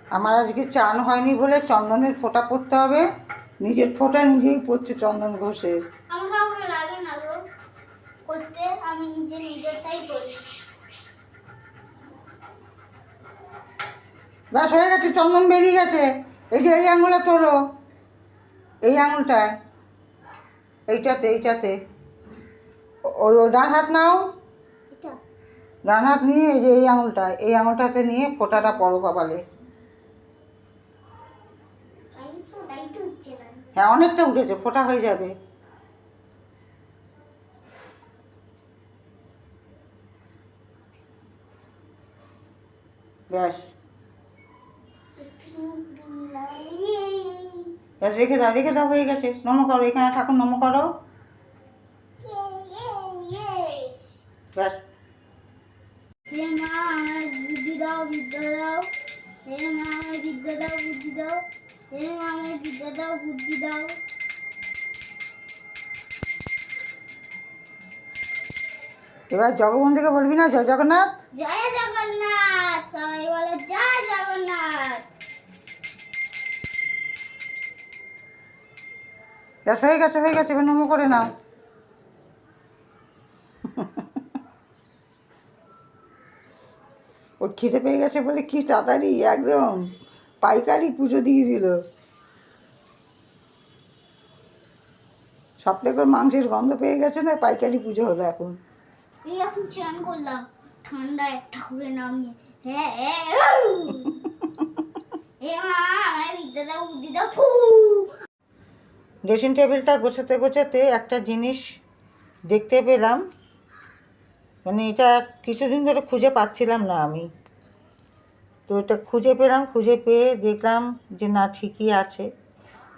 আমার আজকে চান হয়নি বলে চন্দনের ফোঁটা পড়তে হবে। নিজের ফোঁটা নিজেই পড়ছে চন্দন ঘষে। আমার কাউকে লাগে না গো করতে, আমি নিজেরটাই করি। ব্যাস হয়ে গেছে, চন্দন বেরিয়ে গেছে। এই যে এই আঙুলে তোলো, এই আঙুলটায়, এইটাতে ওই ডান হাত নাও, ডান হাত নিয়ে এই যে এই আঙুলটাতে নিয়ে ফোঁটাটা পড়ো কপালে। হ্যাঁ অনেকটা উঠেছে, ফোঁটা হয়ে যাবে। ব্যাস ব্যাস রেখে দাও হয়ে গেছে। নম করো, এখানে ঠাকুর নম করো। ব্যাস। হে মা আমার বুদ্ধি দাও, বিদ্যা দাও। হে মা আমার বিদ্যা দাও, বুদ্ধি দাও। হে মা আমার বিদ্যা দাও, বুদ্ধি দাও। এবার জগবন্ধুকে বলবি না জয় জগন্নাথ? জয় জগন্নাথ, সবাই বলে জয় জগন্নাথ। ব্যাস হয়ে গেছে এবার নম করে নাও। ওর খিদে পেয়ে গেছে বলে কি তাড়াতাড়ি একদম পাইকারি পুজো দিয়ে দিল। সপ্তাহে করে মাংসের গন্ধ পেয়ে গেছে না, পাইকারি পুজো হলো এখন। এই এখন চান করলাম ঠান্ডায় ঠাকুরের নাম নিয়ে। হ্যাঁ হে মা আমার বিদ্যা দাও, বুদ্ধি দাও। ড্রেসিং টেবিলটা গোছাতে একটা জিনিস দেখতে পেলাম, মানে এটা কিছুদিন ধরে খুঁজে পাচ্ছিলাম না আমি, তো এটা খুঁজে পেয়ে দেখলাম যে না ঠিকই আছে,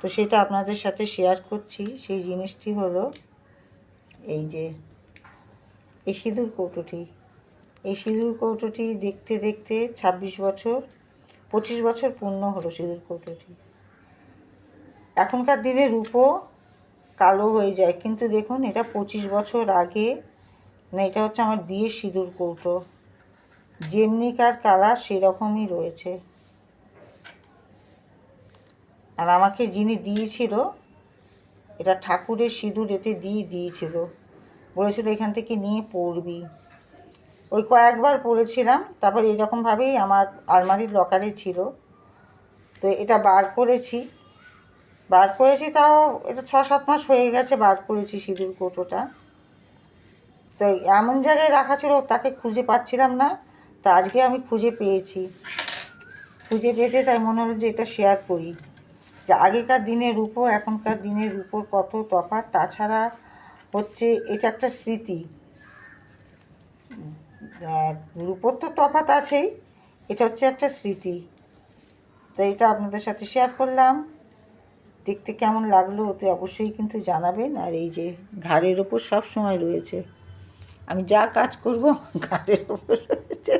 তো সেটা আপনাদের সাথে শেয়ার করছি। সেই জিনিসটি হলো এই যে এই সিঁদুর কৌটোটি দেখতে 25 বছর পূর্ণ হলো সিঁদুর কৌটোটি। এখনকার দিনে রূপো কালো হয়ে যায়, কিন্তু দেখুন এটা 25 বছর আগে, না এটা হচ্ছে আমার বিয়ের সিঁদুর কৌটো, যেমনিকার কালার সেরকমই রয়েছে। আর আমাকে যিনি দিয়েছিল, এটা ঠাকুরের সিঁদুর এতে দিয়েছিল, বলেছিল এখান থেকে নিয়ে পরবি। ওই কয়েকবার পরেছিলাম, তারপর এরকমভাবেই আমার আলমারির লকারে ছিল, তো এটা বার করেছি তাও এটা 6-7 মাস হয়ে গেছে বার করেছি সিঁদুর কৌটোটা। তো এমন জায়গায় রাখা ছিল তাকে খুঁজে পাচ্ছিলাম না, তো আজকে আমি খুঁজে পেয়েছি। তাই মনে হলো যে এটা শেয়ার করি, যে আগেকার দিনের রূপো এখনকার দিনের রূপোর কত তফাৎ। তাছাড়া হচ্ছে এটা একটা স্মৃতি, রূপোর তো তফাৎ আছেই, এটা হচ্ছে একটা স্মৃতি, তাই এটা আপনাদের সাথে শেয়ার করলাম। দেখতে কেমন লাগলো ওতে অবশ্যই কিন্তু জানাবেন। আর এই যে ঘাড়ের ওপর সব সময় রয়েছে, আমি যা কাজ করব ঘাড়ের ওপর রয়েছে।